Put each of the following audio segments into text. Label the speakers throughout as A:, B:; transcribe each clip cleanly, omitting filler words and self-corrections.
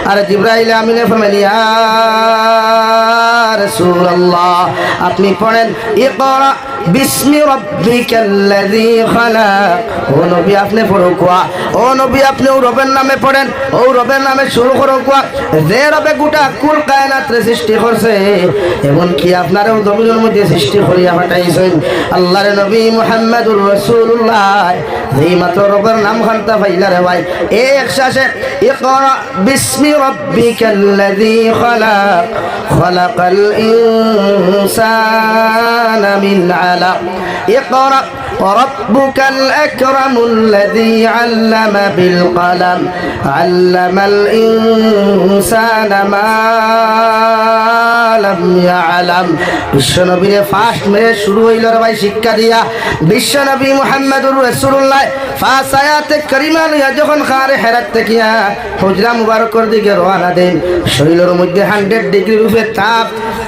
A: আর জিবরাইল আমিনে ফরমাইলেন ইয়া রাসূলুল্লাহ আপনি পড়েন ইকরা বিসমি রাব্বিকাল্লাযী খালাক। ও নবী আপনি পড়ো কোয়া, ও নবী আপনি ও রবের নামে পড়েন, ও রবের নামে শুরু করো কোয়া যে রবে গোটা কুল কায়নাত রে সৃষ্টি করছে, এমন কি আপনারও জমিনের মধ্যে সৃষ্টি করিয়া পাঠাইছেন। আল্লাহর নবী মুহাম্মদুর রাসূলুল্লাহ যেই মাত্র রবের নাম খানতা পাইলা রে ভাই এক শ্বাসে ইকরা বিসমি রাব্বিকাল্লাযী খালাক খালাকাল ইনসানা মিন আলাক ইকরা রাব্বুকাল আকরামুল্লাযী আল্লামা বিল কলম আল্লামাল ইনসানা মা লাম ইয়ালাম। বিশ্বনবীর ফার্স্ট মেরে শুরু হইল রে ভাই শিক্ষা দিয়া। বিশ্বনবী মুহাম্মদুর রাসূলুল্লাহ ফার্স্ট আয়াতে কারিমা লইয়া যখন খারে হেরাত থেকে হুজরা মুবারকর দিকে রওনা দেন, শরীরের মধ্যে 100 ডিগ্রি রূপে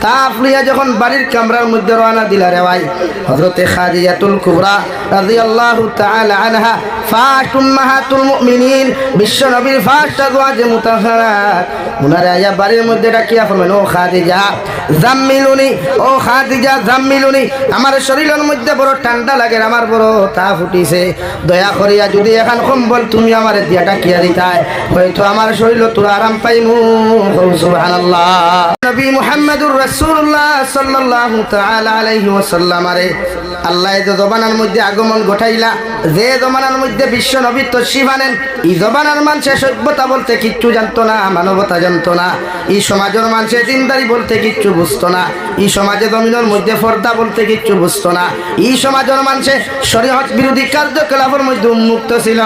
A: তাপ লইয়া যখন বাড়ির কামরার মধ্যে রওনা দিলা রে ভাই হযরতে খাদিজাতুল কুবরা রাদিয়াল্লাহু তাআলা আনহা ফার্স্ট উম্মাহাতুল মুমিনিন বিশ্বনবীর ফার্স্ট আজওয়াজ মুতাহহারাত উনারে আয়া বাড়ির মধ্যে ডাকিয়া ফরমাইল ও খাদিজা জাম্মিলুনি, ও খাদিজা জাম্মিলুনি, আমার শরীরের মধ্যে বড় ঠান্ডা লাগে, আমার বড় তাপ উঠিছে, দয়া করিয়া যদি এখন কম্বল তুমি আমারে দিয়া ডাকিয়া দিতাই হয়তো আমার শরীর তোর আরাম পাইমু। সুবহানাল্লাহ। নবী মুহাম্মদুর রাসূলুল্লাহ সাল্লাল্লাহু তাআলা আলাইহি ওয়াসাল্লাম আরে আল্লাহ যে জবানার মধ্যে আগমন ঘটাইলা, যে জমানার মধ্যে বিশ্ব নবী তশরিফ আনেন, এই জমানার মানুষে সভ্যতা বলতে কিচ্ছু জানতো না, মানবতা জানতো না, এই সমাজের মানুষে দিনদারি বলতে কিচ্ছু বুঝতো না, এই সমাজে জমিনের মধ্যে পর্দা বলতে কিচ্ছু বুঝতো না, এই সমাজের মানুষে শরীয়ত বিরোধী কার্যকলাপের মধ্যে উন্মুক্ত ছিল,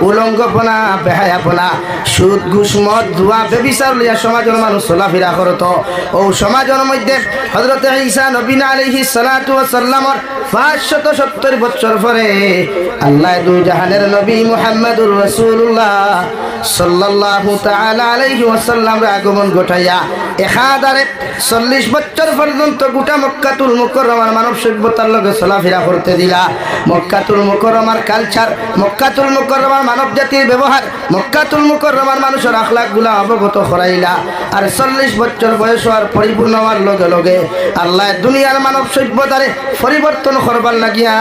A: উলঙ্গপনা বেহায়াপনা সুদ ঘুষ মদ জুয়া ব্যভিচার লইয়া সমাজের মানুষ চলাফেরা করত। ও সমাজের মধ্যে হযরত ঈসা নবী আলাইহিস সালাতু ওয়াস সালামের 570 বছর পরে আল্লাহ দুই জাহানের নবী মুহাম্মদুর রাসূলুল্লাহ সাল্লাল্লাহু তাআলা আলাইহি ওয়াসাল্লাম আগমন ঘটাইয়া 1040 বছর পর্যন্ত গোটা মক্কাতুল মুকাররমার মানব সভ্যতার লগে চলাফেরা করতে দিলা। মক্কাতুল মুকাররমার কালচার, মক্কাতুল মুকাররমার মানব জাতির ব্যবহার, মক্কাতুল মুকাররমার মানুষের আখলাকগুলা অবগত করাইলা। আর 40 বছর বয়স হওয়ার পরিপূর্ণ হওয়ার লগে লগে আল্লাহ দুনিয়ার মানব সভ্যতারে পরিবর্তন করবার লাগিয়া,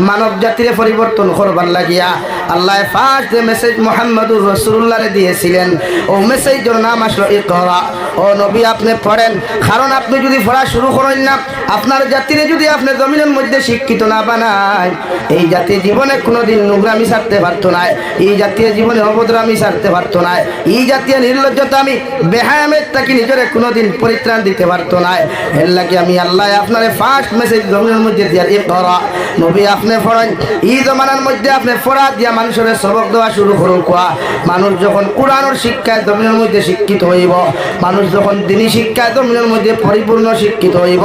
A: মানব জাতিরে পরিবর্তন করবার লাগিয়া আল্লাহ ফার্স্ট যে মেসেজ মুহাম্মদুর রাসূলুল্লাহরে দিয়েছিলেন, ও মেসেজের নাম আসলো ইকরা। ও নবী আপনি পড়েন, কারণ আপনি যদি পড়া শুরু করেন না, আপনার জাতিরে যদি আপনি জমিনের মধ্যে শিক্ষিত না বানায়, এই জাতি জীবনে কোনোদিন নোংরামি ছাড়তে পারতো না, এই জাতীয় জীবনে অভদ্রামি ছাড়তে পারতো না, এই জাতীয় নির্লজ্জতা আমি বেহায়ামের তাকে নিজেরে কোনোদিন পরিত্রাণ দিতে পারতো না। এর লাগে আমি আল্লাহ আপনার ফার্স্ট মেসেজ জমিনের মধ্যে দিয়া ইকরা। নবী আপনি পড়েন, এই জমানার মধ্যে আপনি পড়া দিয়া মানুষের সবক দেওয়া শুরু করুন কোয়া। মানুষ যখন কোরআনের শিক্ষায় জমিনের মধ্যে শিক্ষিত হইব, মানুষ যখন দিনী শিক্ষায় জমিনের মধ্যে পরিপূর্ণ শিক্ষিত হইব,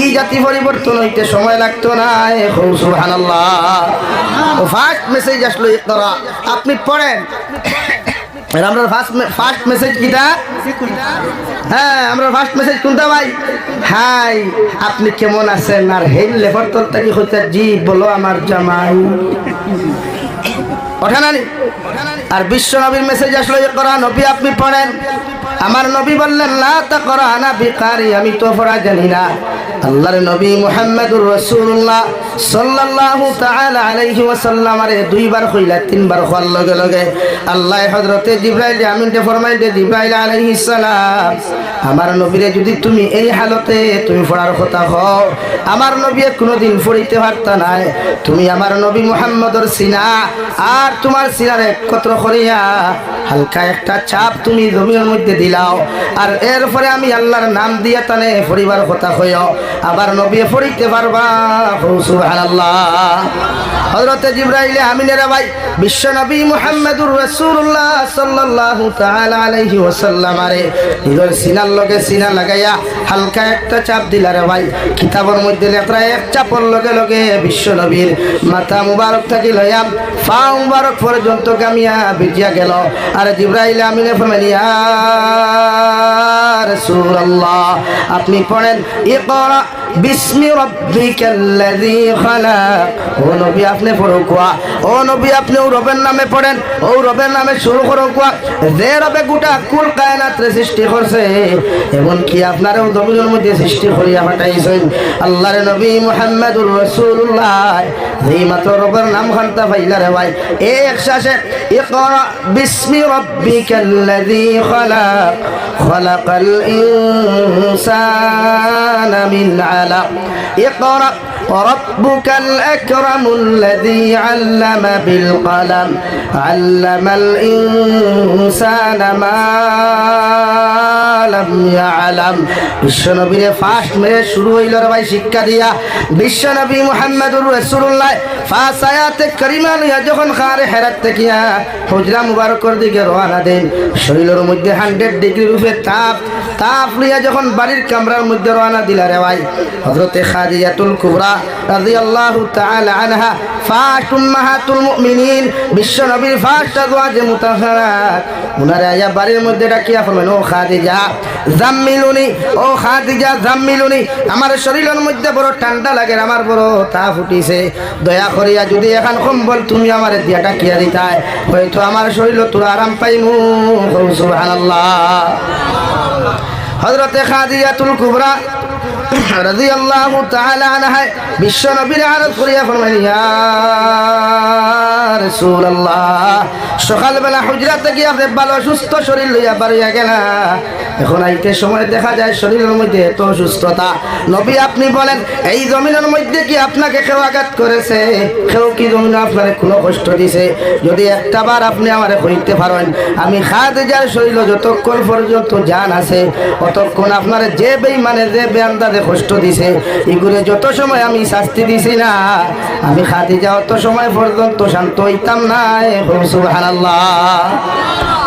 A: এই জাতি পরিবর্তন হইতে সময় লাগতো না। সুবহানাল্লাহ। ও ফার্স্ট মেসেজ আসলো ইকরা, আপনি পড়েন। আমরা ফার্স্ট মেসেজ কিটা? হ্যাঁ, আমরা ফার্স্ট মেসেজ কোনটা ভাই? হাই আপনি কেমন আছেন? আর হেই লেফার তোর তাকি হইতে জি বলো আমার জামাই ওঠা নানি। আর বিশ্ব নবীর মেসেজ আসলো ইকরা, নবী আপনি পড়েন। আমার নবী বললেন লা তাকরা আনা বিকারি, আমি তো পড়া জানি না। আল্লাহর নবী মুহাম্মদুর রাসূলুল্লাহ সাল্লাল্লাহু তাআলা আলাইহি ওয়াসাল্লাম আরে দুইবার কইলা, তিনবার হওয়ার লগে লগে আল্লাহ হযরতে জিবরাইল আমিনকে ফরমাইতে, জিবরাইল আলাইহিস সালাম আমার নবীরে যদি তুমি এই হালতে তুমি পড়ার কথা হও, আমার নবী কোনোদিন পড়িতে পারতা না। তুমি আমার নবী মুহাম্মদর সিনা আর তোমার সিনার একত্র করিয়া হালকা একটা চাপ তুমি জমিনের মধ্যে দিলাও, আর এরপরে আমি আল্লাহর নাম দিয়া তানে পরিবার কথা হইও, আবার নবী পড়িতে পারবা। সুবহানাল্লাহ। হযরতে জিবরাইল আমিনের ভাই বিশ্ব নবী মুহাম্মদুর রাসূলুল্লাহ সাল্লাল্লাহু তাআলা আলাইহি ওয়াসাল্লাম আরে নিজের সিনার লগে সিনা লাগাইয়া হালকা একটা চাপ দিলা রে ভাই। কিতাবের মধ্যে লেখা এক চাপর লগে লগে বিশ্ব নবীর মাথা মুবারক থাকি লইয়া পা মুবারক পর্যন্ত গামিয়া ভিজিয়া গেল। আর জিবরাইল আমিনে ফরমাইল ইয়া রাসূলুল্লাহ আপনি পড়েন ইকরা বিসমি রাব্বিকাল্লাযী খালাক। ও নবী আপনি পড়ো কোয়া, ও নবী আপনি ও রবের নামে পড়েন, ও রবের নামে শুরু করো কোয়া। যে রবে গোটা কুল কায়নাত রে সৃষ্টি করছে, এমনকি আপনারও জমিনের মধ্যে সৃষ্টি করিয়া পাঠাইছেন আল্লাহর নবী মুহাম্মদুর রাসূলুল্লাহ। যেই মাত্র রবের নাম খানতা পাইলা রে ভাই, এক শ্বাসে ইকরা বিসমি রাব্বিকাল্লাযী খালাক খালাকাল ইনসানা মিন আলাক ইকরা وربك الأكرم الذي علم بالقلم علم الإنسان ما لم يعلم। বিশ্বনবীর ফার্স্ট মেরে শুরু হইল রে ভাই শিক্ষা দিয়া। বিশ্বনবী মুহাম্মদুর রাসূলুল্লাহ ফার্স্ট আয়াতে কারিমা লইয়া যখন খারে হেরাত থেকে হুজরা মুবারকর দিকে রওনা দেন, শরীরের মধ্যে 100 ডিগ্রি রূপে তাপ লইয়া যখন বাড়ির কামরার মধ্যে রওনা দিলা রে ভাই, হযরতে খাদিজাতুল কুবরা রাদিয়াল্লাহু তাআলা আনহা ফার্স্ট উম্মাহাতুল মুমিনিন, বিশ্বনবীর ফার্স্ট আজওয়াজে মুতাহহারাত, উনারে আয়া বাড়ির মধ্যে ডাকিয়া ফরমাইল, ও খাদিজা জাম্মিলুনি, ও খাদিজা জাম্মিলুনি, আমার শরীরের মধ্যে বড় ঠান্ডা লাগে, আমার বড় তাপ উঠিছে, দয়া করিয়া যদি এখন কম্বল তুমি আমারে দিয়া ডাকিয়া দিতায়, হয়তো আমার শরীর তোর আরাম পাইমু। সুবহানাল্লাহ। হযরতে খাদিজাতুল কুবরা রাদিয়াল্লাহু তাআলা আনহা বিশ্ব নবীর আরজ করিয়া ফরমাইলেন, ইয়া রাসূলুল্লাহ, সকালবেলা হুজরা থেকে আপনি ভালো সুস্থ শরীর লইয়া বাড়িয়া গেলা, এখন আইতে সময় দেখা যায় শরীরের মধ্যে এত সুস্থতা। নবী আপনি বলেন, এই জমিনের মধ্যে কি আপনাকে কেউ আঘাত করেছে? কেউ কি জমিন আপনার কোনো কষ্ট দিছে? যদি একটা বার আপনি আমারে কইতে পারেন, আমি খাদিজার শরীর যতক্ষণ পর্যন্ত জান আছে অতক্ষণ আপনার যে বেঈমানে যে বেআন্দাজে কষ্ট দিছে, এগুলো যত সময় আমি শাস্তি দিছি না, আমি খাদিজা অত সময় পর্যন্ত শান্ত হইতাম না। সুবহানাল্লাহ।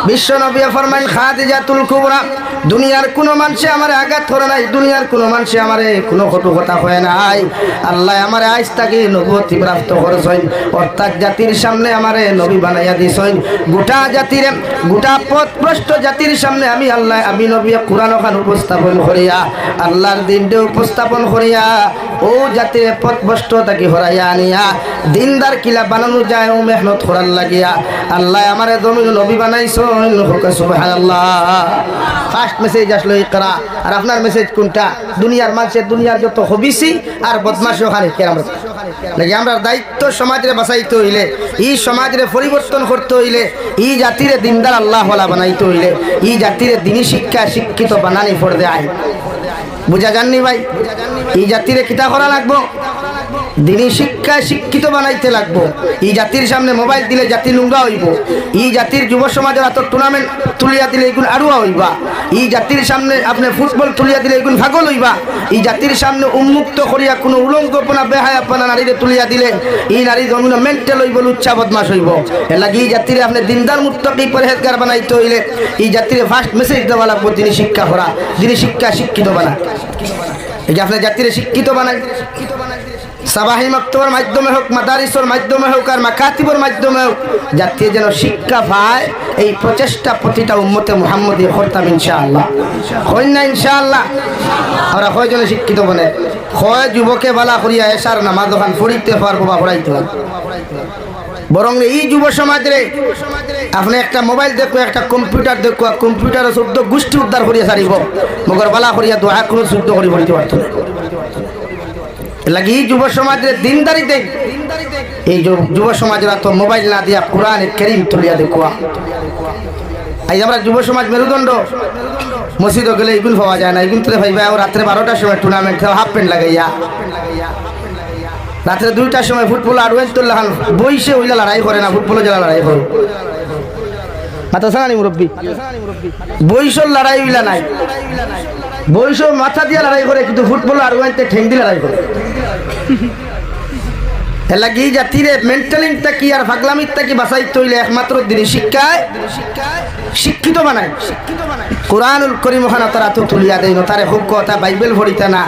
A: বিশ্ব নবী ফরমাইন, খাদিজাতুল কুবরা, দুনিয়ার কোনো মানুষে আমারে আঘাত করে নাই, দুনিয়ার কোনো মানুষে আমারে কোনো কটু কথা হয় নাই। আল্লাহ আমারে আজ তাকে নবুয়তি প্রাপ্ত করেছেন, অর্থাৎ জাতির সামনে আমারে নবী বানাইয়া দিয়েছেন। গোটা জাতির, গোটা পথভ্রষ্ট জাতির সামনে আমি আল্লাহ, আমি নবী কোরআন খান উপস্থাপন করিয়া, আল্লাহর দিনটা উপস্থাপন করিয়া ও জাতির পথভ্রষ্ট তাকে হরাইয়া আনিয়া দিনদার কিলা বানানো যায় ও মেহনত করার লাগিয়া আল্লাহ আমারে জমিন নবী বানাইছেন। সুবহানাল্লাহ। ফার্স্ট মেসেজ আসলো ইকরা, আর আপনার মেসেজ কোনটা? দুনিয়ার মানুষের, দুনিয়ার যত হবিসি আর বদমাশি ওখানে কেরাম নাকি আমরা দায়িত্ব সমাজে বাঁচাইতে হইলে, এই সমাজে পরিবর্তন করতে হইলে, এই জাতিরে দিনদার আল্লাহ ওয়ালা বানাইতে হইলে, এই জাতিরে দিনী শিক্ষা শিক্ষিত বানানি পড়তে আয়। বুঝা যাননি ভাই? এই জাতিরে কিতা করা লাগবো? দিনী শিক্ষা শিক্ষিত বানাইতে লাগবো। এই জাতির সামনে মোবাইল দিলে জাতি নোংরা হইব, এই জাতির যুব সমাজের এত টুর্নামেন্ট তুলিয়া দিলে এগুলো আড়ুয়া হইবা, এই জাতির সামনে আপনি ফুটবল তুলিয়া দিলে এগুলো ভাগল হইবা, এই জাতির সামনে উন্মুক্ত করিয়া কোনো উলঙ্গপনা বেহায়াপনা নারীরে তুলিয়া দিলে এই নারী জমিন মেন্টাল হইব, লুচ্ছা বদমাশ হইব। এর লাগে এই জাতিরে আপনি দিনদার মুত্তাকি পরহেজগার বানাইতে হইলে এই জাতিরে ফার্স্ট মেসেজ দেওয়া লাগবো, দিনী শিক্ষা করা, দিনী শিক্ষা শিক্ষিত বানা। এই যে আপনার জাতিরে শিক্ষিত বানাই, সাবাহি মাকতবের মাধ্যমে হোক, মাদারিসের মাধ্যমে হোক, আর মাকাতিবের মাধ্যমে হোক, জাতি যেন শিক্ষা পায়, এই প্রচেষ্টা প্রতিটা উম্মতে মুহাম্মদী করতাম ইনশাআল্লাহ। হই না ইনশাআল্লাহ? আমরা কয়জনে শিক্ষিত বনে, কয় যুবকে বালা করিয়া এসার নামাজ ওখান পড়িতে পারবো বা পড়াইতে পারবো? বরং এই যুব সমাজে আপনি একটা মোবাইল দেখো, একটা কম্পিউটার দেখো, কম্পিউটারের শুদ্ধ গোষ্ঠী উদ্ধার করিয়া সারিব, মগর বালা করিয়া দোয়া কোনো শুদ্ধ করি বলতে পারত না। লাগি যুব সমাজের দিনদারি দেখ, এই যুব সমাজের তো মোবাইল না দিয়া কোরআন কারীম তুলিয়া দেখুয়া। এই আমরা যুব সমাজ মেরুদণ্ড, মসজিদে গেলে এগুলো পাওয়া যায় না, এগুলো তুলে ভাই রাত্রে 12টার সময় টুর্নামেন্ট হাফ প্যান্ট লাগাইয়া, রাত্রে 2টার সময় ফুটবল আর ওয়েস্তুল্লাহ বইসে ওইলা লড়াই করে না, ফুটবলে যারা লড়াই করে মাথা সানি মুরব্বী, বইসর লড়াই উইলা নাই, বইস মাথা দিয়ে লড়াই করে, কিন্তু ফুটবল আর ওয়েন্তে ঠেং দিয়ে লড়াই করে। এলাকি জাতিরে মেন্টালিংটা কি আর পাগলামিটা কি বাঁচাইতে হইলে একমাত্র দিনী শিক্ষায় শিক্ষিত বানায়। কোরআনুল করিম ওখানে তারা তো তুলিয়া দেয় না, তারে হুক কথা বাইবেল পড়িতা না,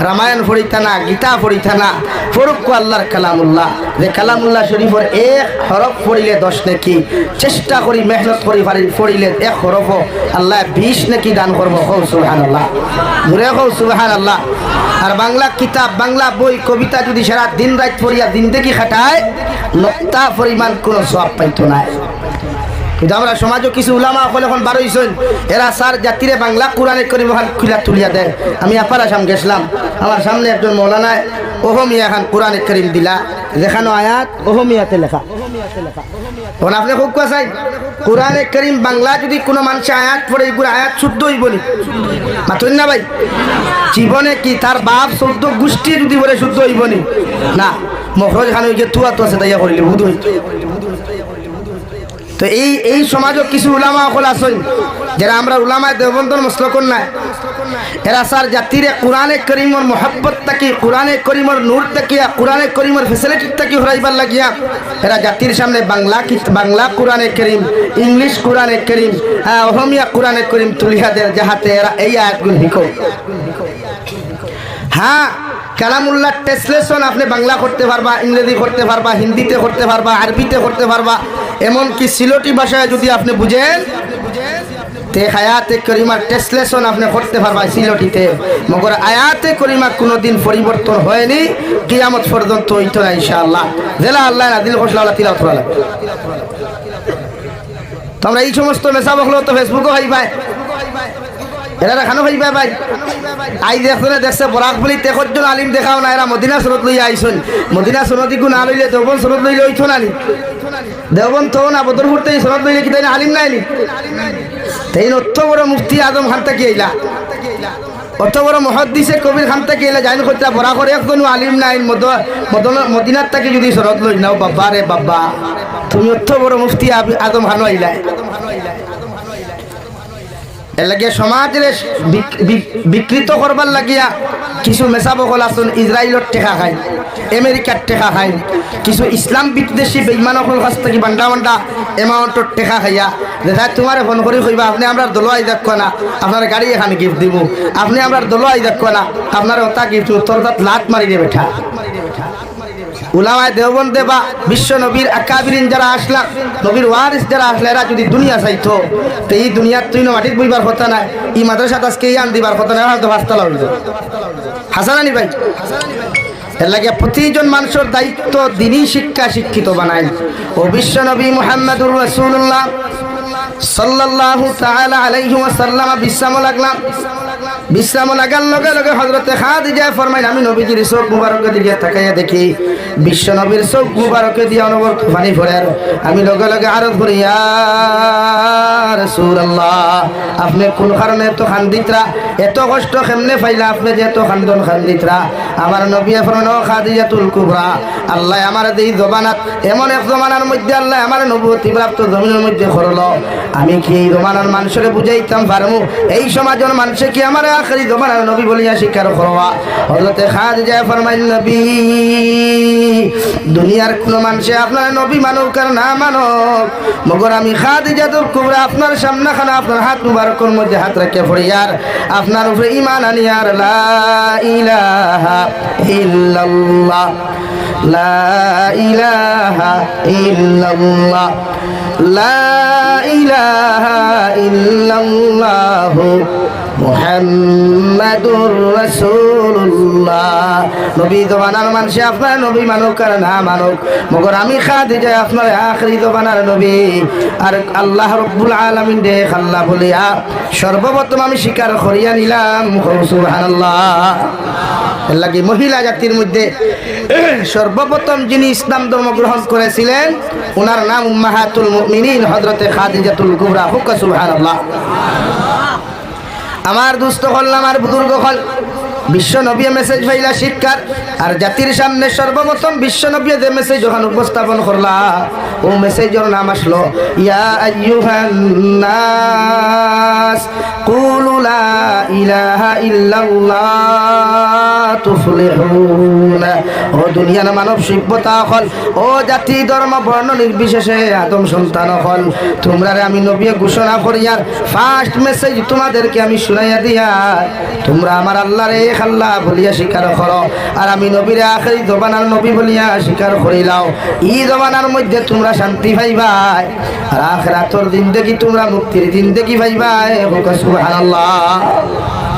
A: রামায়ণ পড়িতা না, গীতা পড়িতা না, ফরুক আল্লাহর কালামুল্লাহ। যে কালামুল্লাহ শরীফের এক হরফ পড়িলে 10 নেকি, চেষ্টা করি মেহনত করি পড়িলে এক হরফ আল্লাহ 20 নেকি দান করবো। হৌ সুবহানাল্লাহ, ঘুরে হৌ সুবহানাল্লাহ। আর বাংলা কিতাব, বাংলা বই, কবিতা যদি সারা দিন রাত পড়িয়া দিন দেখি খাটায়, নক্তা পরিমাণ কোনো সওয়াব পাইতো না। কিন্তু আমরা সমাজও কিছু উলামা হলে এখন বার হইছেন, এরা সার জাতিরে বাংলা কোরআনে করিম খুলা তুলিয়া দেয়। আমি আপার আসাম গেছিলাম, আমার সামনে একজন মৌলানায় ওহমিয়া খান কোরআনে করিম দিলা, যেখানে আয়াত ওহমিয়াতে লেখা। তখন আপনি খুব চাই কোরআনে করিম বাংলা যদি কোনো মানুষ আয়াত পড়ে, এগুলো আয়াত শুদ্ধ হইব নি? মাতুন না ভাই, জীবনে কি তার বাপ 14 গোষ্ঠী যদি বলে শুদ্ধ হইব নি? না, মহরজ খান ওই যে তুয়া তো আছে তাইয়া করিলে বুধ হইত। তো এই সমাজও কিছু উলামা হল আসেন, যারা আমরা উলামায় দেওবন্দর মসলকন নাই, এরা সার জাতিরে কোরআনে করিমর মোহাব্বত থাকি, কোরআনে করিমর নূর থাকিয়া, কোরআনে করিমর ফেসিলিটি থাকি হরাইবার লাগিয়া এরা জাতির সামনে বাংলা কোরআনে করিম, ইংলিশ কোরআনে করিম, অহমিয়া কোরআনে করিম তুলিয়া দেয়, যাহাতে এরা এই আয়াতগুলো শিখো। হ্যাঁ, কালামুল্লাহ ট্রান্সলেশন আপনি বাংলা করতে পারবা, ইংরেজি করতে পারবা, হিন্দিতে করতে পারবা, আরবিতে করতে পারবা, এমনকি সিলটি ভাষায় যদি আপনি বুঝেন তে আয়াতে করিমার ট্রান্সলেশন আপনি করতে পারবা সিলটিতে। মগর আয়াতে করিমা কোনোদিন পরিবর্তন হয়নি, কিয়ামত পর্যন্ত হইতো না ইনশাআল্লাহ। জেলা আল্লাহ নাদিল খোসলা তিলাওয়াত করা লাগবে। তোমরা এই সমস্ত মেসাব হলো তো ফেসবুকও হইবাই, এরা খানো হইবা ভাই। আই দেখছে বরাক বলি তেকজন আলিম দেখাও না, এরা মদিনা সনদ লইয়া আইসন। মদিনা সনদি গুণ আলইলে দেওবন সনদ লইলে ওইতো নানি, দেওবন তো না বদরপুরতে সনদ লইলে কি তাই আলিম নাইনি? তাই অত বড় মুফতি আজম খান থেকে আইলা, অত বড় মহাদ্দিসে কবির খান থেকে আইলা, জাইন কইতা বরাকর একজন আলিম নাই, মদিনার থেকে যদি সনদ লই নাও, বাবা রে বাবা, তুমি অত বড় মুফতি আজম খান আইলা। এর লাগিয়া সমাজের বিকৃত করবার লাগিয়া কিছু মেসাবকল আসুন ইসরায়েলের টেকা খায়, আমেরিকার টেকা খায়, কিছু ইসলাম বিদ্বেষী বেইমানকল কাছ থেকে বান্ডা বান্ডা এমাউন্টর টেকা খাইয়া দেখা তোমার ফোন করে কইবা আপনি আমরা দলোয়াই দেখো না, আপনার গাড়ি এখানে গিফট দিব, আপনি আমরা দলোয়াই দেখো না, আপনার ওটা গিফট, তোর তাত লাত মারি দে বেঠা। উলামায়ে দেওবন্দে বা বিশ্ব নবীর আকাবিরিন যারা আসলা, নবীর ওয়ারিস যারা আসলে, এরা যদি দুনিয়া চাইতো তো এই দুনিয়ার তুই মাটির বইবার কথা নাই, এই মাদ্রাসাত আজকে এই আন দিবার কথা নাই, হয়তো ভাস্তা লাগল হাসানানি ভাই। এর লাগে প্রতিজন মানুষের দায়িত্ব দিনই শিক্ষা শিক্ষিত বানায়। ও বিশ্ব নবী মুহাম্মদুর রাসূলুল্লাহ সাল্লাল্লাহু তাআলা আলাইহি ওয়াসাল্লাম বিশ্রাম লাগার লগে লগে হযরতে খাদিজা ফরমাইলেন, আমি নবীজির চোখ মুবারকের দিকে তাকাইয়া দেখি বিশ্ব নবীর চোখ মুবারকে দিয়ে অনবরত পানি পড়ে। আমি লগে লগে আরজ করি, ইয়া রাসূলুল্লাহ, আপনি কোন কারণে এত খান্দিতরা, এত কষ্ট কেমনে পাইলা আপনি যে এত খান্দন খান্দিতরা? আমার নবী ফরমানো, খাদিজাতুল কুবরা, আল্লাহ আমার এই জবানাত এমন এক জমানার মধ্যে আল্লাহ আমার নবুয়তি প্রাপ্ত জমিনের মধ্যে করলো, আমি কি এই জমানার মানুষের বুঝাইতাম পারমু? এই সমাজের মানুষে কি আমার আখেরি জমানার নবী বলিয়া স্বীকার করবা? হযরতে খাদিজা ফরমাইলেন, নবী, দুনিয়ার কোন মানুষে আপনার নবী মানুক আর না মানুক, মগর আমি খাদিজাতুল কুবরা আপনার সামনে খানা আপনার হাত মুবারকের মধ্যে হাত রেখে পড়িয়ার আপনার উপরে ঈমান আনিয়ার লা ইলাহা ইল্লাল্লাহ, লা ইলাহা ইল্লাল্লাহ, লা ইলাহা ইল্লাল্লাহু মুহাম্মাদুর রাসূলুল্লাহ। নবী জবানার মানুষে আপনার নবী মানুক আর না মানুক, মগর আমি খাদিজা আপনার আখেরি জবানার নবী। আর আল্লাহ রাব্বুল আলামিন দেখ আল্লাহ বলিয়া সর্বপ্রথম আমি স্বীকার করিয়া নিলাম, সুবহানাল্লাহ। এর লাগি মহিলা জাতির মধ্যে সর্বপ্রথম যিনি ইসলাম ধর্ম গ্রহণ করেছিলেন ওনার নাম উম্মাহাতুল মুমিনিন হযরতে খাদিজাতুল কুবরা। হুক্কা সুবহানাল্লাহ। আমার দুস্থ হল, আমার বুজুর্গ হল, বিশ্ব নবী মেসেজ পাইলা শিক্ষার, আর জাতির সামনে সর্বপ্রথম বিশ্ব নবী যে মেসেজ যখন উপস্থাপন করলা, ও মেসেজের নাম আসলো, ইয়া আইয়ুহান নাস কুলু লা ইলাহা ইল্লাল্লাহ তুফলিহুন। ও দুনিয়ার মানব সভ্যতা হল, ও জাতি ধর্ম বর্ণ নির্বিশেষে আদম সন্তান হল, তোমরা আমি নবী ঘোষণা করিয়ার ফার্স্ট মেসেজ তোমাদেরকে আমি শুনাইয়া দিয়া, তোমরা আমার আল্লাহর এক আল্লাহ বলিয়া স্বীকার করো, আর আমি নবীর আখেরি জবানার নবী বলিয়া স্বীকার করিলাও। এই জবানার মধ্যে তোমরা শান্তি পাইবাই, আর আখিরাতের জিন্দেগি তোমরা মুক্তির জিন্দেগি পাইবাই। সুবহানাল্লাহ।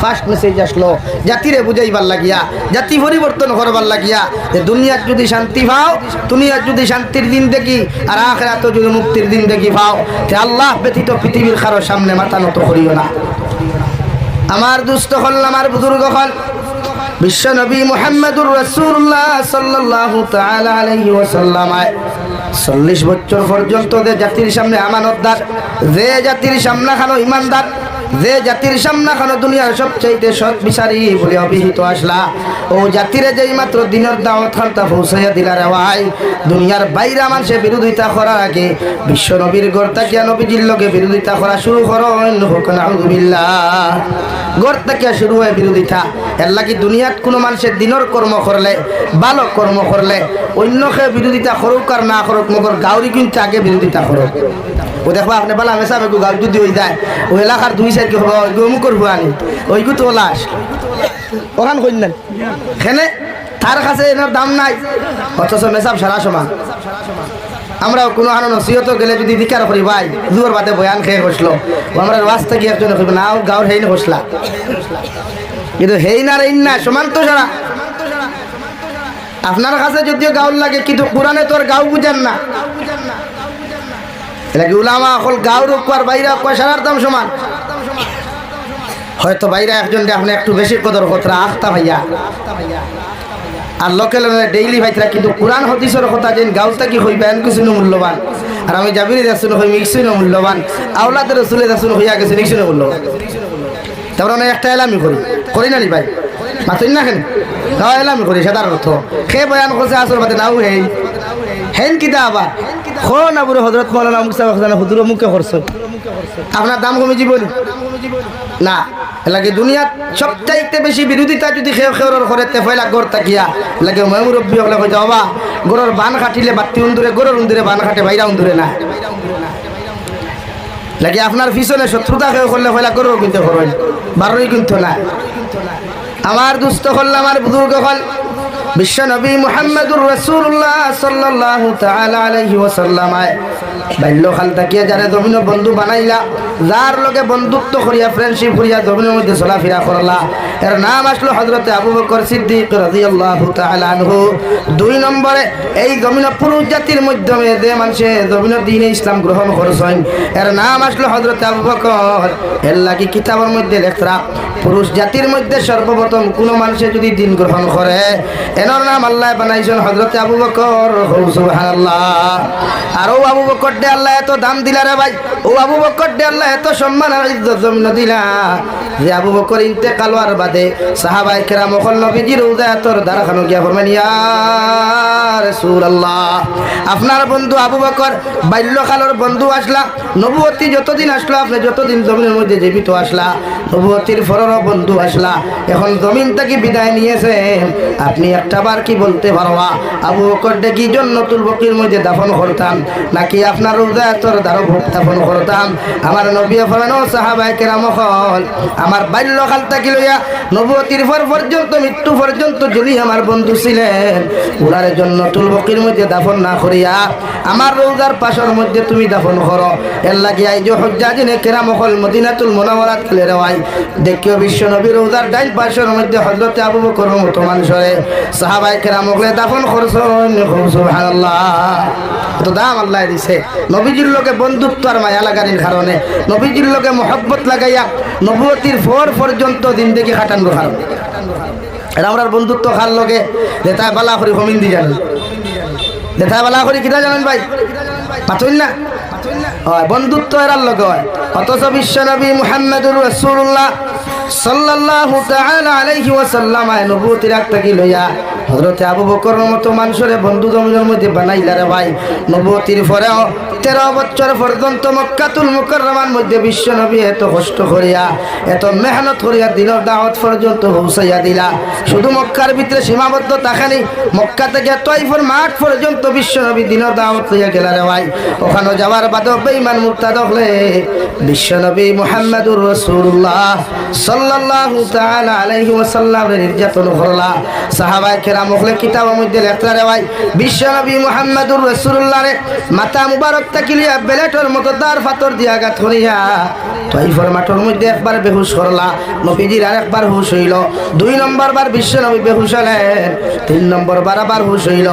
A: ফার্স্ট মেসেজ আসলো জাতিরে বুঝাইবার লাগিয়া, জাতি পরিবর্তন করবার লাগিয়া, যে দুনিয়ার যদি শান্তি পাও, দুনিয়ার যদি শান্তির জিন্দেগি আর আখিরাতে যদি মুক্তির জিন্দেগি পাও, তে আল্লাহ ব্যতীত পৃথিবীর কারো সামনে মাথা নত করিও না। আমার দুস্থ হল, আমার বুজুর্গ হল, বিশ্ব নবী মুহাম্মদুর রাসূলুল্লাহ সাল্লাল্লাহু তাআলা আলাইহি ওয়াসাল্লাম 40 বছর পর্যন্ত যে জাতির সামনে আমানতদার, যে জাতির সামনে খানো ইমানদার, যে জাতির সামনে খানো দুনিয়ার সবচেয়ে সৎ বিচারী বলে অভিহিত আসলা, ও জাতিরে যেই মাত্র দিনের দাওয়াত খানটা পৌঁছাইয়া দিলা রে ভাই, দুনিয়ার বাইরে মানুষে বিরোধিতা করার আগে বিশ্ব নবীর গড় তাকিয়া নবীজির লগে বিরোধিতা করা শুরু করেন। নাউযুবিল্লাহ। গড় তাকিয়া শুরু হয় বিরোধিতা। এর লাগি দুনিয়াত কোনো মানুষের দিনের কর্ম করলে, ভালো কর্ম করলে, অন্যকে বিরোধিতা করুক আর না করুক, মগর গাউরি কিন্তু আগে বিরোধিতা করুক। ও দেখবা আপনি বলা মেসা বেগু গাউ যদি হয়ে যায়, ও এলাকার দুই সাইড কি হবো, ওইগু করবো আনি, ওইগু তো লাশ ওখান কইলেন খেনে তার কাছে এনার দাম নাই, অথচ মেসাব সারা সমান। আমরাও কোনো আনো নসিহত গেলে যদি বিচার করি ভাই দুয়ার বাদে বয়ান খেয়ে বসলো, আমরা রাস্তা গিয়ে একজন কইব না গাঁর হেই না বসলা, কিন্তু হেই না রেই না সমান তো সারা। আপনার কাছে যদিও গাউল লাগে, কিন্তু কোরআনে তোর গাউ বুঝেন না। এলাকি উলামা অকল গাউর আর বাইরে সারার দাম সমান। হয়তো বাইরে একজন আপনি একটু বেশি কদর কথা আখতা ভাইয়া, আর লোকেল ডেইলি ভাইতরা, কিন্তু কোরআন হদিসের কথা যেন গাউলটা কি হইবে এন কিছু মূল্যবান। আর আমি জাবির দেখুন হই মিক্সই মূল্যবান, আওলাদের রসুলে দেখুন হইয়া গেছে নিশ্চয় মূল্যবান। তারপর আমি একটা এলামি করি না নি ভাই, মাতুন না কেন এলামি করি সেটার অর্থ সে বয়ান করছে আসর বাদে নাও হেন হেন কিতা আবার খো না বুড়ো হজরত মৌলানা মুক্তা হুজুর মুখে করছো, আপনার দাম কমে জীবন না। লাগে দুনিয়াত সবচাইতে বেশি বিরোধিতা যদি খেয়ে খেওর করে তেফাইলা গড় তাকিয়া লাগে মুরব্বী হলে কই যাবা গরুর বান কাটিলে বাতি উন্দুরে, গরুর উন্দুরে বান কাটে, বাইরা উন্দুরে না। লাগে আপনার পিছনে শত্রুতা খেয়ে করলে হইলা গরুর কিনতে করেন, বারোই কিন্তু না। আমার দুস্থ হল, আমার বুজুর্গ হল, বিশ্ব নবী মুহাম্মদুর রাসূলুল্লাহ সাল্লাল্লাহু তাআলা আলাইহি ওয়াসাল্লাম বাল্যকাল তাকিয়া যারা জমিন বন্ধু বানাইলা, যার লগে বন্ধুত্ব করিয়া ফ্রেন্ডশিপ করিয়া জমিনের মধ্যে চলাফেরা করলা, এর নাম আসলো হযরতে আবু বকর সিদ্দিক রাদিয়াল্লাহু তাআলা আনহু। 2 নম্বরে এই জমিন পুরুষ জাতির মাধ্যমে যে মানুষে জমিনের দ্বীনে ইসলাম গ্রহণ করেছেন, এর নাম আসলো হযরতে আবু বকর। এর লাগি কিতাবের মধ্যে লেখা, পুরুষ জাতির মধ্যে সর্বপ্রথম কোন মানুষে যদি দ্বীন গ্রহণ করে, এনার নাম আল্লাহ বানাইছেন হযরতে আবু বকর। সুবহানাল্লাহ। আর ও আবু বকর দে আল্লাহ এত দাম দিলা রে ভাই, ও আবু বকর দে আল্লাহ এত সম্মান আর ইজ্জত জমিন দিলা, যে আবু বকর ইন্তেকাল হওয়ার বাদে সাহাবায়ে কেরাম ওকল নবীজির উযায়াতর দ্বারখানো গিয়া ফরমান, ইয়া রাসূলুল্লাহ, আপনার বন্ধু আবু বকর বাল্যকালের বন্ধু আসলা, নবুয়তি যতদিন আসলো, আপনি যতদিন জমিনের মধ্যে জীবিত আসলা, নবুয়তির ফরর বন্ধু আসলা, এখন জমিন থেকে বিদায় নিয়েছেন, আপনি একটা বার কি বলতে পারবা আবু বকর কি জান্নাতুল বকির মধ্যে দাফন করতাম, নাকি আপনার উযায়াতর দ্বারা দাফন করতাম? আমার নবী ফরমান, ও সাহাবায়ে কেরাম হল, আমার বাল্যকাল থেকে লইয়া নবুয়তির পর পর্যন্ত মৃত্যু পর্যন্ত যিনি আমার বন্ধু ছিলেন, ওনার জান্নাতুল বকির মধ্যে দাফন না করিয়া আমার রওজার পাশের মধ্যে তুমি দাফন করো। এর লাগি আই যে হুজ্জাজিনে কেরাম হল মদিনাতুল মুনাওয়ারাত গেলে রাই দেখিও বিশ্ব নবীর রওজার ডাইন পাশের মধ্যে হযরতে আবু বকরের মতো মানুষরে সাহাবায়ে কেরাম হলে দাফন করছেন। সুবহানাল্লাহ। তো দাম আল্লাহ দিছে নবীজির লগে বন্ধুত্ব আর মায়া লাগানির কারণে, নবীজির লগে মহব্বত লাগাইয়া নবুয়তির পর পর্যন্ত জিন্দেগি কাটানোর কারণে। এটা আমরা বন্ধুত্ব খার লগে যেটা বালা করি কমিন দি জানেন, যেটা বালা করি কিটা জানেন ভাই, পাতুন না হয় বন্ধুত্ব এরার লগে হয়। অথচ বিশ্ব নবী মুহাম্মদুর রাসূলুল্লাহ সাল্লাল্লাহু তাআলা আলাইহি ওয়াসাল্লাম নবুয়তের রাখতে লইয়া হযরত আবু বকরের মতো মানুষের বন্ধু জমিনের মধ্যে বানাইলা রে ভাই। নবুয়তির পরেও 13 বছর পর্যন্ত মক্কাতুল মুকাররমার মধ্যে বিশ্ব নবী এত কষ্ট করিয়া এত মেহনত করিয়া দিনের দাওয়াত পর্যন্ত পৌঁছাইয়া দিলা। শুধু মক্কার ভিতরে সীমাবদ্ধ থাকেনি, মক্কা থেকে তাইফের মাঠ পর্যন্ত বিশ্ব নবী দিনের দাওয়াত লইয়া গেলা রে ভাই। ওখানে যাওয়ার বাদও বেঈমান মুরতাদ হলে বিশ্ব নবী মুহাম্মদুর রাসূলুল্লাহ সাল্লাল্লাহু তাআলা আলাইহি ওয়াসাল্লামের নির্যাতন করলা। সাহাবায়ে কেরাম হলে কিতাবের মধ্যে লেখা রে ভাই, বিশ্ব নবী মুহাম্মদুর রাসূলুল্লাহরে মাথা মুবারক তাকিলিয়া বেলেটর মতো দার ফাতর দিয়া আঘাত করিয়া তাইফের মাঠের মধ্যে একবার বেহুশ করলা। নবীজির আরেকবার হুশ হইল। 2 নম্বর বার বিশ্ব নবী বেহুশ হলেন। 3 নম্বর বার আবার হুশ হইল।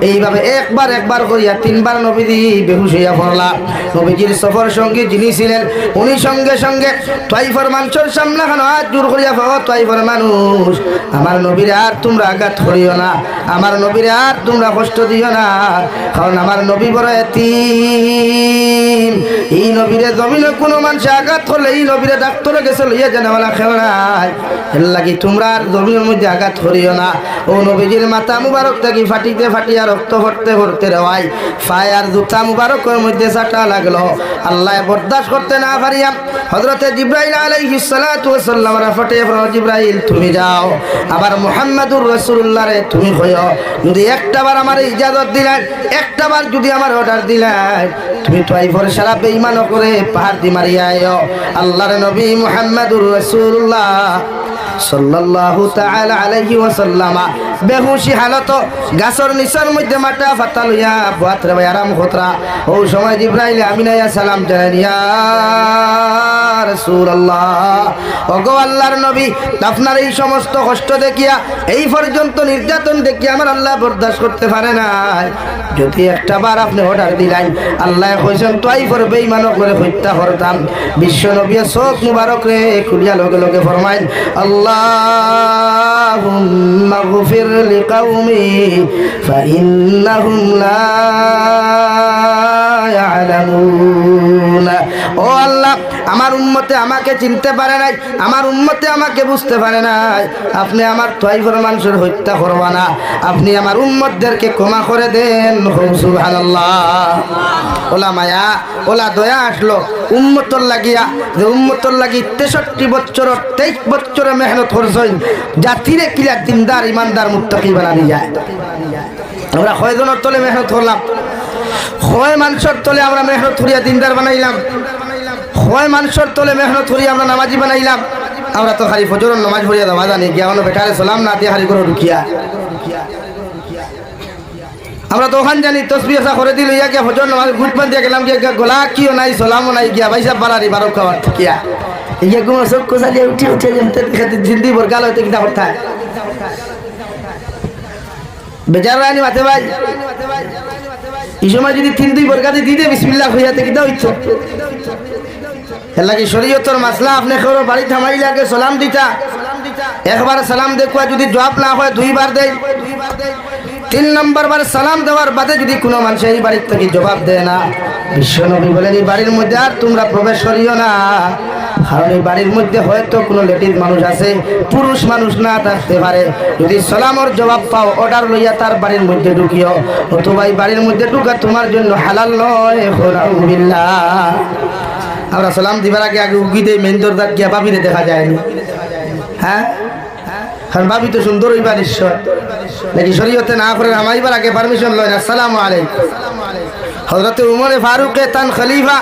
A: এইভাবে একবার করিয়া 3 বার নবীজি বেহুশ হইয়া পড়লা। নবীজির সফর সঙ্গী যিনি ছিলেন উনি সঙ্গে সঙ্গে তাইফের মানুষের সামনে হাত জোর করিয়া পাওয়া, তাইফের মানুষ আমার নবীরে আর তোমরা আঘাত করিও না, আমার নবীরে আর তোমরা কষ্ট দিও না, কারণ আমার নবী বড় এতিম। এই নবীরে জমিনে কোনো মানুষ আঘাত করলে এই নবীরে ডাক্তারে গেছে লইয়া জানাওয়ালা খেল নাই, এর লাগি তোমরা আর জমিনের মধ্যে আঘাত করিও না। ও নবীজির মাথা মুবারক থাকি ফাটিয়া রক্ত ভরতে রেওয়াই ফায় আর জুতা মুবারকের মধ্যে চাটা লাগলো। আল্লাহ বরদাস্ত করতে না পারিয়া হযরতে জিবরাইল আলাইহিস সালাতু ওয়াস সালাম রাফাটে জিবরাইল তুমি যাও, আবার মুহাম্মাদুর রাসূলুল্লাহ রে তুমি কইও যদি একটাবার আমার ইজাজত দিলেন, একটাবার যদি আমার অর্ডার দিলেন, তুমি তাইফের সারা বেঈমান করে পাহাড় দি মারিয়া আইও। আল্লাহর নবী মুহাম্মাদুর রাসূলুল্লাহ সাল্লাল্লাহু তাআলা আলাইহি ওয়াসাল্লাম বেহুশি হালত গাছর নিচের মধ্যে মাথা ফাতা লইয়া বাতরে ভাই আরাম খতরা। ও সময় জিবরাইল আমিনায়া সালাম জানিয়া রাসূলুল্লাহ, ওগো আল্লাহর নবী, আপনার এই সমস্ত কষ্ট দেখিয়া এই পর্যন্ত নির্যাতন দেখিয়া আমার আল্লাহ বরদাস্ত করতে পারে না। যদি একটাবার আপনি অর্ডার দিলেন, আল্লাহ কইছেন তাইফের বেঈমান করে হত্যা করতাম। বিশ্ব নবী চোখ মুবারক রে খুলিয়া লগে লগে ফরমাইন আল্লাহুম্মা গফির লিকাউমি ফাইন্নাহুম লা ইয়ালামুন। ও আল্লাহ, আমার উম্মতে আমাকে চিনতে পারে নাই, আমার উম্মতে আমাকে বুঝতে পারে নাই, আপনি আমার তাইফের মানুষের হত্যা করবা না, আপনি আমার উম্মতদেরকে ক্ষমা করে দেন। সুবহানাল্লাহ। ওলা মায়া ওলা দয়া আসলো উম্মতর লাগিয়া, যে উম্মতর লাগি 63 বছর 23 বছরে মেহনত করছেন, জাতিরে কিলা দিনদার ইমানদার মুত্তাকি বানানি যায়। আমরা কয়জনের তলে মেহনত করলাম, কয় মানুষের তলে আমরা মেহনত করিয়া দিনদার বানাইলাম, কয় মানুষের তলে মেহনত করিয়া আমরা নামাজি বানাইলাম। আমরা তো খালি ফজরের নামাজ পড়িয়া দেওয়া জানি গিয়া বেটারে সালাম না দিয়ে হারি করে ঢুকিয়া, আমরা তো ওখান জানি তসবিহ আসা করে দিল ইয়া গিয়া ফজর নামাজ গুট বান দিয়া গেলাম গিয়া গোলা কিও নাই সালামও নাই গিয়া ভাই সাহেব বাড়ারি বারো খাওয়ার ঠিকিয়া ইয়া গুমা সব কোসালিয়া উঠে যেতে দেখতে জিন্দি বরগাল হইতে কিনা করতে বেজার রানি মাতে ভাই। এই সময় যদি 3-2 বরগাতে দিতে বিসমিল্লাহ হইয়াতে কিনা হইতো। এর লাগে শরীয়তের মাসলা আপনি কেউ বাড়ি থামাইলে আগে সালাম দিতা, একবার সালাম দেখুয়া যদি জবাব না হয় 2 বার দেয়, 3 নম্বর বার সালাম দেওয়ার বাদে যদি কোনো মানুষ এই বাড়ির থেকে জবাব দেয় না, বিশ্বনবী বলেন এই বাড়ির মধ্যে আর তোমরা প্রবেশ করিও না, কারণ এই বাড়ির মধ্যে হয়তো কোনো লেডিজ মানুষ আছে, পুরুষ মানুষ না থাকতে পারে। যদি সালামের জবাব পাও অর্ডার লইয়া তার বাড়ির মধ্যে ঢুকিও, অথবা এই বাড়ির মধ্যে ঢুকা তোমার জন্য হালাল নয়। আলহামদুলিল্লাহ। আমরা সালাম দিবার আগে উগি দেই মেন দরজার গিয়া বাবিরে দেখা যায়নি, হ্যাঁ, কারণ ভাবি তো সুন্দর হইবার ঈশ্বর নাকি শরীয়তে না করে নামাইবার আগে পারমিশন লয় না। আসসালামু আলাইকুম। হযরতে উমরে ফারুকে তান খলিফা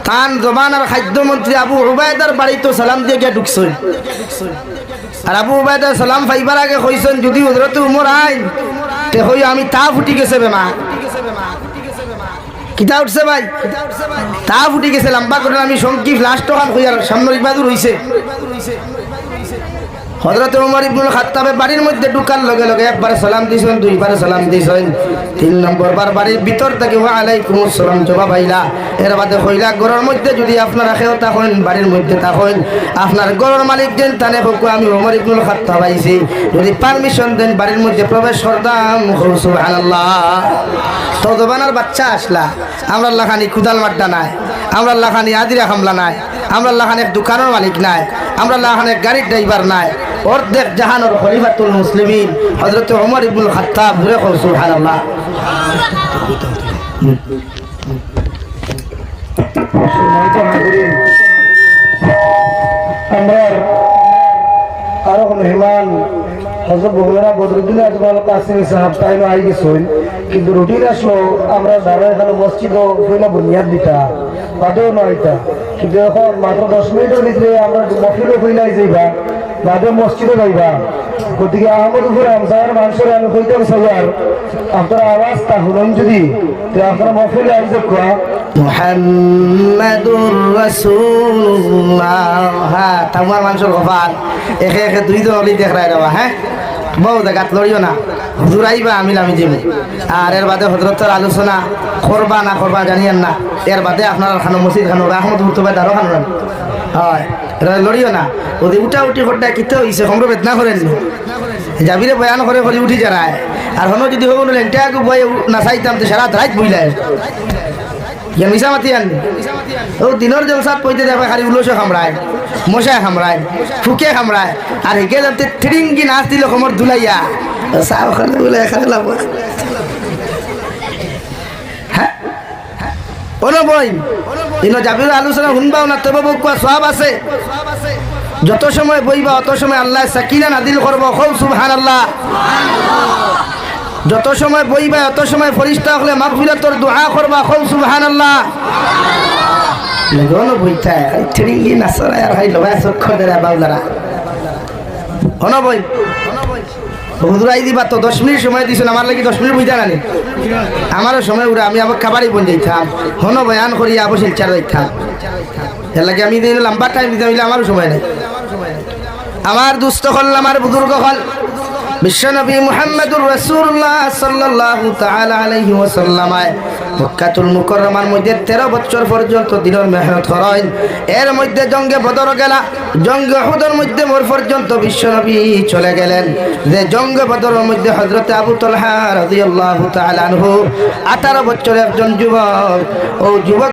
A: তান জমানার খাদ্যমন্ত্রী আবু উবায়দার বাড়িতে সালাম দিয়ে গিয়া ঢুকছেন, আর আবু উবায়দা সালাম পাইবার আগে কইছেন যদি হযরতে উমর আইন তে হই আমি তা ফুটি গেছে বেমা। কিতা উঠছে ভাই, তা ফুটি গেছে লম্বা করে আমি সংকি লাস্ট খান কইয়ার সামনের ইবাদুর হইছে। হযরত ওমর ইবনুল খাত্তাবের বাড়ির মধ্যে ঢুকার লগে লগে একবার সালাম দিয়েছেন, 2 বার সালাম দিয়েছেন, 3 নম্বর বার বাড়ির ভিতর থেকে ওয়া আলাইকুমুস সালাম জবাব আইলা। এর বাদে কইলা ঘরের মধ্যে যদি আপনারা খেও থাকেন, বাড়ির মধ্যে থাকেন, আপনার ঘরের মালিক দেন তানে হোক আমি ওমর ইবনুল খাত্তাব আইছি, যদি পারমিশন দেন বাড়ির মধ্যে প্রবেশ করতাম। সুবহানাল্লাহ। তো জবানার বাচ্চা আসলা, আমরা লাখানি কুদাল মাড্ডা নাই, আমরা লাখানি আদিরা হামলা নাই, আমরা লাহানের দোকানের মালিক নাই, আমরা লাহানের গাড়ির ড্রাইভার নাই। অর্ধেক জাহানের খলিফাতুল মুসলিমিন হযরত ওমর ইবনুল খাত্তাব ধরে কও সুবহানাল্লাহ।
B: আমরা আরো মেহমান হযরত বগুড়া বদরুদ্দিন আজমাল কাসিম সাহেব তাইনো আই গেছেন, কিন্তু রুটিন আসলো আমরা দাঁড়া এখানে মসজিদ হইলা বুনিয়াদ দিতা বাদেও নয়টা, কিন্তু এখন মাত্র 10 মিনিটের ভিতরে আমরা মফিলও হইলাই যাইবা বাদে মসজিদে যাইবা। গতিকে আহমদপুর আমসার মানুষের আমি কইতাম সবার আপনারা আওয়াজ তা শুনুন যদি আপনারা মফিলে আইজ কোয়া
A: মুহাম্মাদুর রাসূলুল্লাহ। হ্যাঁ তোমার মানুষের কপাল একে একে দুইজন অলি দেখাই দেওয়া। হ্যাঁ বউ দেখাত লড়িও না, হুজুর আইবা আমি যাবো। আর এর বাদে হযরতের আলোচনা করবা না করবা জানিয়েন না। এর বাদে আপনার খানো মসজিদ খানো আহমদপুর তো আরো খানো হয়, এটা লড়িও না। ওদের উঠা উঠি ঘরটা কিতে হয়েছে সম্ভব বেদনা করেন যাবিরে বয়ান করে করে উঠি যারায়। আর হনো যদি হোক লেংটা বয়ে না চাইতাম তো সারা রাত বইলাই মিশা মাতি আননি। ও দিনের জলসাত পইতে দেখবে খালি উলসে খামড়ায়, মশায় খামড়ায়, ফুকে খামড়ায়। আর হেঁকে যাতে থ্রিঙ্গি নাচ দিল কোমর দুলাইয়া চাও খালে বলে এখানে লাভ। হ্যাঁ ওনো বই ইনো যাবির আলোচনা শুনবাও না তবে কোয়া সব আছে। যত সময় বইবা অত সময় আল্লাহ সাকিনা নাদিল করবো খুব সুবহানাল্লাহ। যত সময় বইবা অত সময় ফরিস্তা হলে মাগফিরাতর দোয়া করবা খুব সুবহানাল্লাহ। লগনো বইতা থ্রিঙ্গি নাচরা আর হাই লবা চক্ষ দেরা বাউলারা হনো বই হুজুরাই দিবা তো 10 মিনিট সময় দিছেন আমার লাগি 10 মিনিট বইতা নানি আমারও সময় উড়া আমি আবার খাবারই বন যাইতাম হনো বয়ান করি আবশিল চার যাইতাম। এর লাগে আমি দিন লম্বা টাইম দিতে হইলে আমারও সময় নাই। আমার দুস্থ হল আমার বুজুর্গ হল বিশ্বনবী মুহাম্মদুর রাসূলুল্লাহ সাল্লাল্লাহু তাআলা আলাইহি ওয়াসাল্লাম মক্কাতুল মুকাররমার মধ্যে 13 বছর পর্যন্ত দিনের মেহনত করেন। এর মধ্যে জঙ্গে বদর গেলা, জঙ্গে উহুদের মধ্যে মোর পর্যন্ত বিশ্বনবী চলে গেলেন। যে জঙ্গে বদরের মধ্যে হযরত আবু তালহা রাদিয়াল্লাহু তাআলা আনহু 18 বছরের একজন যুবক, ও যুবক